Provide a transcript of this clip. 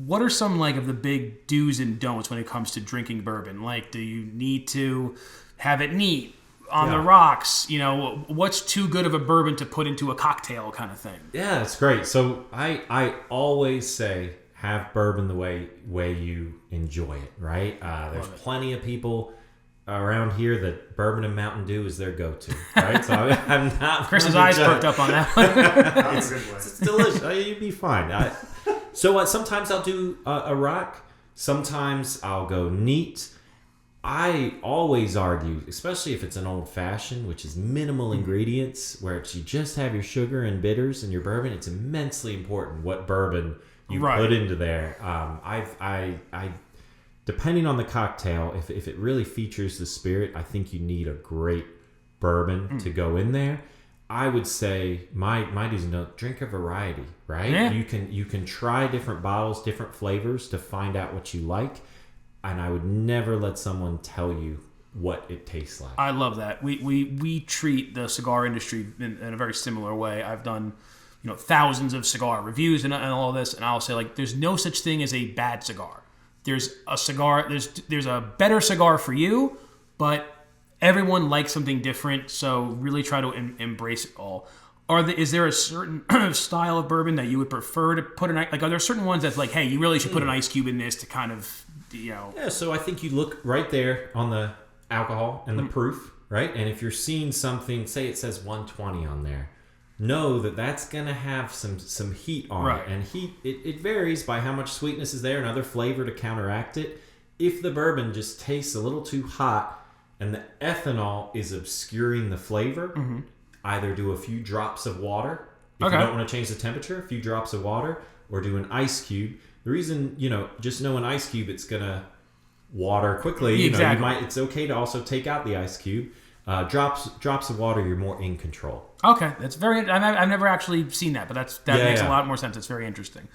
what are some like of the big do's and don'ts when it comes to drinking bourbon? Like, do you need to have it neat on the rocks? You know, what's too good of a bourbon to put into a cocktail kind of thing? Yeah, that's great. So I always say have bourbon the way you enjoy it, right? There's plenty of people around here that bourbon and Mountain Dew is their go-to, right? So I'm not. Chris's eyes perked up on that one. It's delicious. You'd be fine. So sometimes I'll do a rock. Sometimes I'll go neat. I always argue, especially if it's an old-fashioned, which is minimal ingredients, where you just have your sugar and bitters and your bourbon. It's immensely important what bourbon you put into there. I depending on the cocktail, if it really features the spirit, I think you need a great bourbon to go in there. I would say my do's and don'ts, drink a variety, right? Yeah. You can try different bottles, different flavors to find out what you like. And I would never let someone tell you what it tastes like. I love that. We treat the cigar industry in a very similar way. I've done, thousands of cigar reviews and all of this, and I'll say, like, there's no such thing as a bad cigar. There's a cigar. There's a better cigar for you, but everyone likes something different. So really try to embrace it all. Is there a certain style of bourbon that you would prefer to put are there certain ones that's like, hey, you really should put an ice cube in this to kind of, Yeah, so I think you look right there on the alcohol and the proof, right? And if you're seeing something, say it says 120 on there, know that that's going to have some heat on it. And heat, it varies by how much sweetness is there and other flavor to counteract it. If the bourbon just tastes a little too hot and the ethanol is obscuring the flavor, either do a few drops of water. If you don't want to change the temperature, a few drops of water, or do an ice cube. The reason, just know an ice cube, it's going to water quickly. Exactly. It's okay to also take out the ice cube. Drops of water, you're more in control. Okay, that's I've never actually seen that, but that makes a lot more sense. It's very interesting.